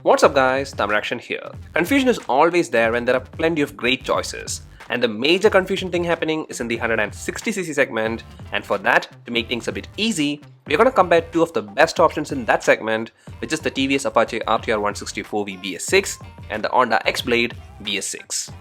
What's up guys, Tamrakshan here. Confusion is always there when there are plenty of great choices. And the major confusion thing happening is in the 160cc segment, and for that, to make things a bit easy, we're gonna compare two of the best options in that segment, which is the TVS Apache RTR 164V BS-6 and the Honda X-Blade BS-6.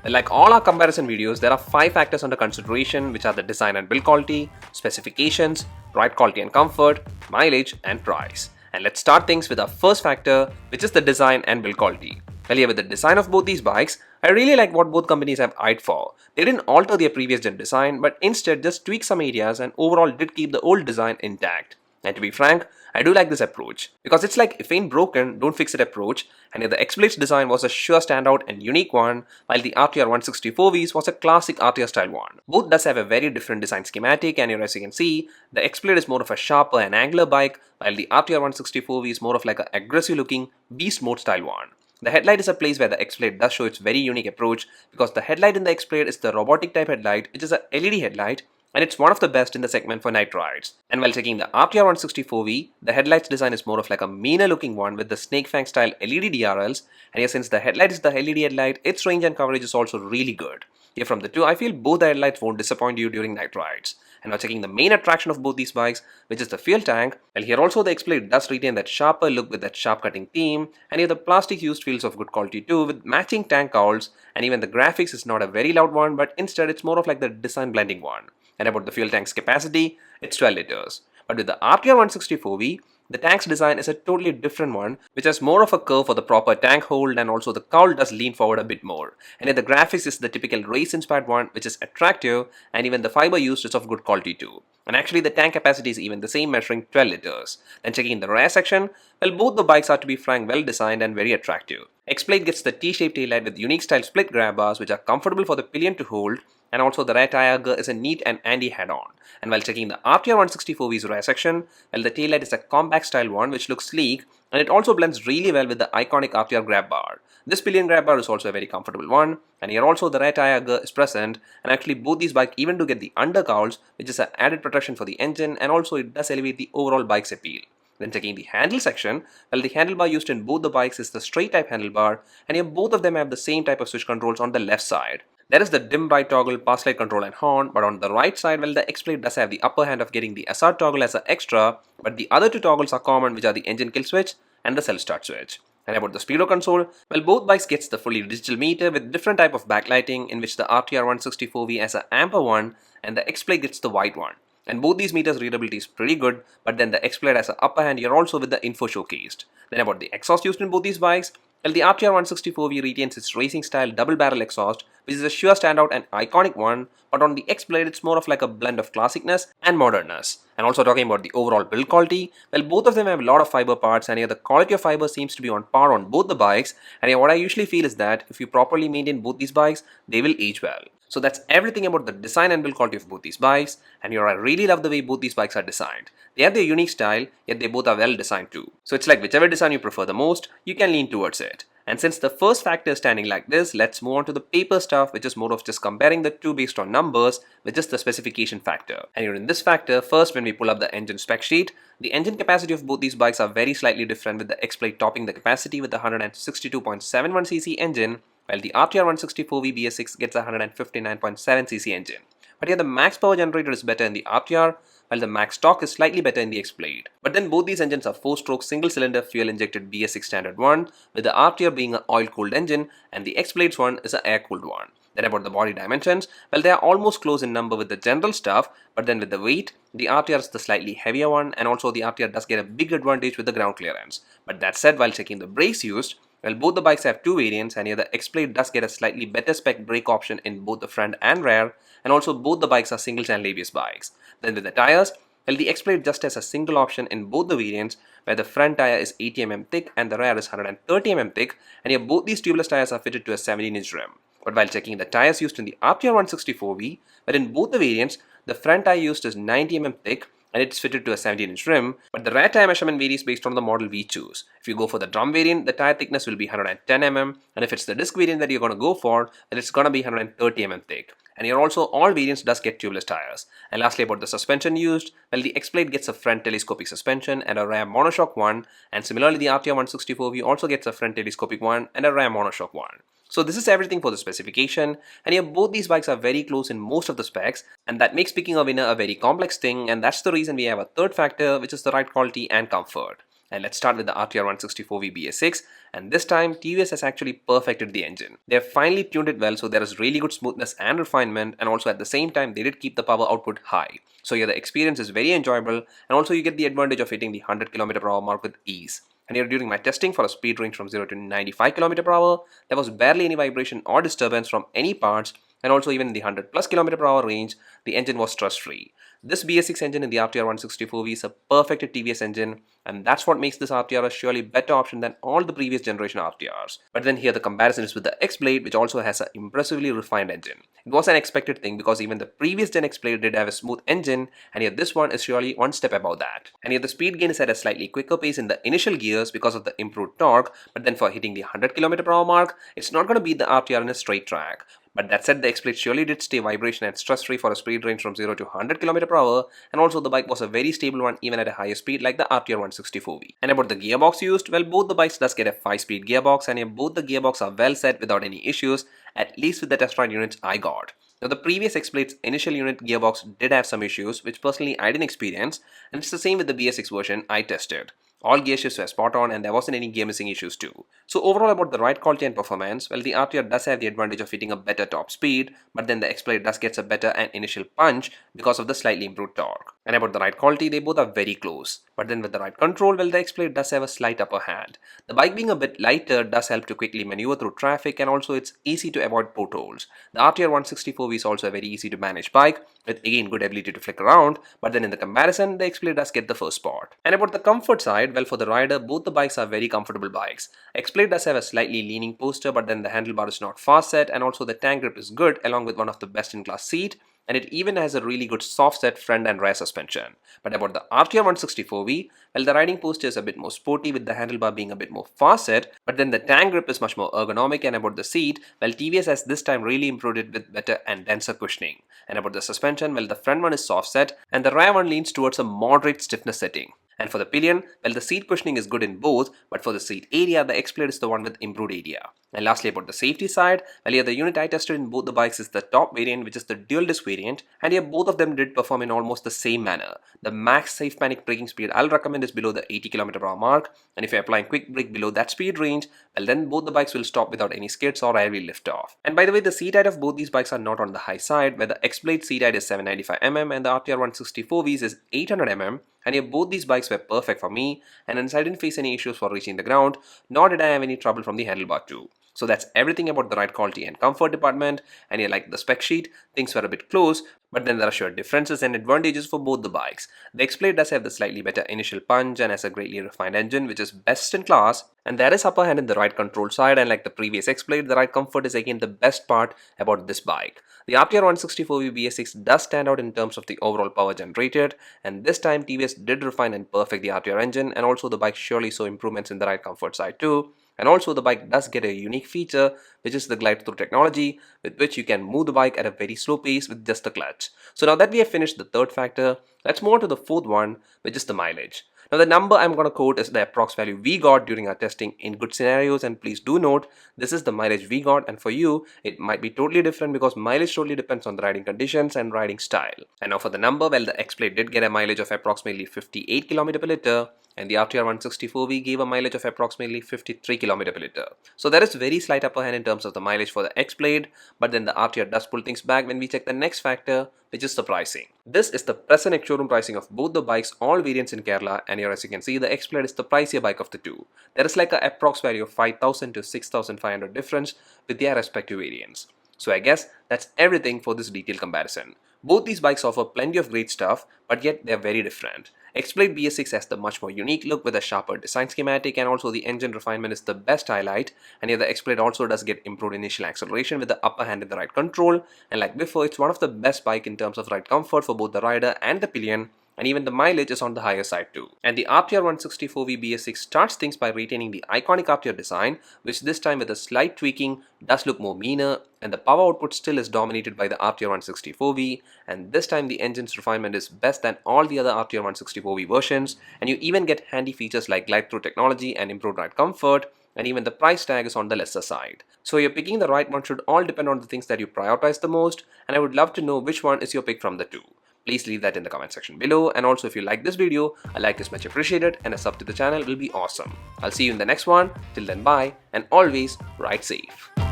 Like all our comparison videos, there are 5 factors under consideration, which are the design and build quality, specifications, ride quality and comfort, mileage and price. And let's start things with our first factor, which is the design and build quality. Well, here with the design of both these bikes, I really like what both companies have eyed for. They didn't alter their previous gen design, but instead just tweaked some areas and overall did keep the old design intact. And to be frank, I do like this approach, because it's like if ain't broken, don't fix it approach, and here the X-Blade's design was a sure standout and unique one, while the RTR 164V's was a classic RTR style one. Both does have a very different design schematic, and here as you can see, the X-Blade is more of a sharper and angular bike, while the RTR 164V is more of like an aggressive looking beast mode style one. The headlight is a place where the X-Blade does show its very unique approach, because the headlight in the X-Blade is the robotic type headlight, which is a LED headlight, and it's one of the best in the segment for night rides. And while checking the RTR 164V, the headlight's design is more of like a meaner looking one with the snake fang style LED DRLs, and here since the headlight is the LED headlight, its range and coverage is also really good. Here from the two, I feel both the headlights won't disappoint you during night rides. And now checking the main attraction of both these bikes, which is the fuel tank, well here also the X-Blade does retain that sharper look with that sharp cutting theme, and here the plastic used feels of good quality too with matching tank cowls, and even the graphics is not a very loud one, but instead it's more of like the design blending one. And about the fuel tank's capacity, it's 12 liters. But with the RTR 164V, the tank's design is a totally different one, which has more of a curve for the proper tank hold, and also the cowl does lean forward a bit more. And then the graphics is the typical race inspired one, which is attractive, and even the fiber used is of good quality too. And actually the tank capacity is even the same, measuring 12 liters. Then checking in the rear section, well both the bikes are, to be frank, well designed and very attractive. X-Blade gets the T-shaped taillight with unique style split grab bars which are comfortable for the pillion to hold, and also the rear tire auger is a neat and handy head-on. And while checking the RTR 164V's rear section, well the taillight is a compact style one which looks sleek, and it also blends really well with the iconic RTR grab bar. This pillion grab bar is also a very comfortable one, and here also the rear tire auger is present, and actually both these bikes even do get the under cowls, which is an added protection for the engine, and also it does elevate the overall bike's appeal. Then checking the handle section, well the handlebar used in both the bikes is the straight type handlebar, and here both of them have the same type of switch controls on the left side. There is the dim right toggle, pass light control and horn, but on the right side, well the X-Blade does have the upper hand of getting the SR toggle as an extra, but the other two toggles are common, which are the engine kill switch and the self start switch. And about the speedo console, well both bikes gets the fully digital meter with different type of backlighting, in which the RTR 164V has a amber one and the X-Blade gets the white one. And both these meters readability is pretty good, but then the X-Blade has an upper hand here also with the info showcased. Then about the exhaust used in both these bikes, well the RTR 164V retains its racing style double barrel exhaust, which is a sure standout and iconic one, but on the X-Blade it's more of like a blend of classicness and modernness. And also talking about the overall build quality, well both of them have a lot of fiber parts, and here the quality of fiber seems to be on par on both the bikes, and here what I usually feel is that if you properly maintain both these bikes, they will age well. So that's everything about the design and build quality of both these bikes, and here I really love the way both these bikes are designed. They have their unique style, yet they both are well designed too. So it's like whichever design you prefer the most, you can lean towards it. And since the first factor is standing like this, let's move on to the paper stuff, which is more of just comparing the two based on numbers, which is the specification factor. And here in this factor, first when we pull up the engine spec sheet, the engine capacity of both these bikes are very slightly different, with the X-Blade topping the capacity with the 162.71cc engine, while the RTR 164V BS-6 gets a 159.7cc engine. But here the max power generator is better in the RTR, while the max torque is slightly better in the X-Blade. But then both these engines are 4-stroke single-cylinder fuel-injected BS-6 standard one, with the RTR being an oil-cooled engine and the X-Blade's one is an air-cooled one. Then about the body dimensions, well they are almost close in number with the general stuff, but then with the weight, the RTR is the slightly heavier one, and also the RTR does get a big advantage with the ground clearance. But that said, while checking the brakes used, well both the bikes have two variants, and here the X-Blade does get a slightly better spec brake option in both the front and rear, and also both the bikes are single channel ABS bikes. Then with the tires, well the X-Blade just has a single option in both the variants, where the front tire is 80mm thick and the rear is 130mm thick, and here both these tubeless tires are fitted to a 17-inch rim. But while checking the tires used in the RTR 164V, well in both the variants, the front tire used is 90mm thick, and it's fitted to a 17-inch rim, but the rear tire measurement varies based on the model we choose. If you go for the drum variant, the tire thickness will be 110 mm, and if it's the disc variant that you're going to go for, then it's going to be 130 mm thick. And here also all variants does get tubeless tires. And lastly, about the suspension used, well, the X-Blade gets a front telescopic suspension and a rear monoshock one, and similarly the RTR 164V also gets a front telescopic one and a rear monoshock one. So this is everything for the specification, and here both these bikes are very close in most of the specs, and that makes picking a winner a very complex thing, and that's the reason we have a third factor, which is the ride quality and comfort. And let's start with the RTR 164V BS-6, and this time TVS has actually perfected the engine. They have finally tuned it well, so there is really good smoothness and refinement, and also at the same time they did keep the power output high. So here the experience is very enjoyable, and also you get the advantage of hitting the 100 km/h mark with ease. And here during my testing for a speed range from 0 to 95 km/h, there was barely any vibration or disturbance from any parts, and also even in the 100+ km/h range, the engine was stress free. This BS-6 engine in the RTR 164V is a perfect TVS engine, and that's what makes this RTR a surely better option than all the previous generation RTRs. But then here the comparison is with the X-Blade, which also has an impressively refined engine. It was an expected thing because even the previous gen X-Blade did have a smooth engine, and here this one is surely one step above that. And here the speed gain is at a slightly quicker pace in the initial gears because of the improved torque, but then for hitting the 100 km/h mark, it's not going to beat the RTR in a straight track. But that said, the X-Blade surely did stay vibration and stress-free for a speed range from 0 to 100 km/h, and also the bike was a very stable one even at a higher speed like the RTR 164V. And about the gearbox used, well, both the bikes does get a 5-speed gearbox, and here both the gearbox are well set without any issues, at least with the test ride units I got. Now the previous X-Blade's initial unit gearbox did have some issues, which personally I didn't experience, and it's the same with the BS-6 version I tested. All gear shifts were spot on and there wasn't any gear missing issues too. So overall about the ride quality and performance, well, the RTR does have the advantage of hitting a better top speed, but then the X-Blade does gets a better and initial punch because of the slightly improved torque. And about the ride quality, they both are very close. But then with the ride control, well, the X-Blade does have a slight upper hand. The bike being a bit lighter does help to quickly maneuver through traffic, and also it's easy to avoid potholes. The RTR 164V is also a very easy to manage bike with again good ability to flick around, but then in the comparison, the X-Blade does get the first spot. And about the comfort side, well, for the rider, both the bikes are very comfortable bikes. X-Blade does have a slightly leaning poster, but then the handlebar is not fast set, and also the tank grip is good along with one of the best in class seat, and it even has a really good soft set front and rear suspension. But about the RTR 164V, well, the riding posture is a bit more sporty with the handlebar being a bit more fast set, but then the tank grip is much more ergonomic. And about the seat, well, TVS has this time really improved it with better and denser cushioning. And about the suspension, well, the front one is soft set and the rear one leans towards a moderate stiffness setting. And for the pillion, well, the seat cushioning is good in both, but for the seat area, the X-Blade is the one with improved area. And lastly, about the safety side, well, here the unit I tested in both the bikes is the top variant, which is the dual disc variant, and here both of them did perform in almost the same manner. The max safe panic braking speed I'll recommend is below the 80 km/h mark, and if you're applying quick brake below that speed range, well, then both the bikes will stop without any skids or air wheel lift off. And by the way, the seat height of both these bikes are not on the high side, where the X-Blade seat height is 795 mm and the RTR 164V's is 800 mm. And here both these bikes were perfect for me, and hence I didn't face any issues for reaching the ground, nor did I have any trouble from the handlebar too. So that's everything about the ride quality and comfort department, and here like the spec sheet, things were a bit close, but then there are sure differences and advantages for both the bikes. The X-Blade does have the slightly better initial punch and has a greatly refined engine which is best in class, and there is upper hand in the ride control side, and like the previous X-Blade, the ride comfort is again the best part about this bike. The RTR 164V BS-6 does stand out in terms of the overall power generated, and this time TVS did refine and perfect the RTR engine, and also the bike surely saw improvements in the ride comfort side too. And also the bike does get a unique feature, which is the glide through technology, with which you can move the bike at a very slow pace with just the clutch. So now that we have finished the third factor, let's move on to the fourth one, which is the mileage. Now the number I'm going to quote is the approx value we got during our testing in good scenarios, and please do note this is the mileage we got, and for you it might be totally different because mileage totally depends on the riding conditions and riding style. And now for the number, well, the X-Blade did get a mileage of approximately 58 km/L, and the RTR 164V gave a mileage of approximately 53 km/L. So there is very slight upper hand in terms of the mileage for the X-Blade, but then the RTR does pull things back when we check the next factor, which is the pricing. This is the present ex-showroom pricing of both the bikes, all variants in Kerala, and here as you can see, the X-Blade is the pricier bike of the two. There is like a approx value of 5,000 to 6,500 difference with their respective variants. So I guess that's everything for this detailed comparison. Both these bikes offer plenty of great stuff, but yet they're very different. X-Blade BS-6 has the much more unique look with a sharper design schematic, and also the engine refinement is the best highlight, and here the X-Blade also does get improved initial acceleration with the upper hand in the ride control, and like before, it's one of the best bike in terms of ride comfort for both the rider and the pillion, and even the mileage is on the higher side too. And the RTR 164V BS-6 starts things by retaining the iconic RTR design, which this time with a slight tweaking does look more meaner, and the power output still is dominated by the RTR 164V, and this time the engine's refinement is best than all the other RTR 164V versions, and you even get handy features like glide-through technology and improved ride comfort, and even the price tag is on the lesser side. So you're picking the right one should all depend on the things that you prioritize the most, and I would love to know which one is your pick from the two. Please leave that in the comment section below, and also if you like this video, a like is much appreciated and a sub to the channel will be awesome. I'll see you in the next one. Till then, bye, and always ride safe.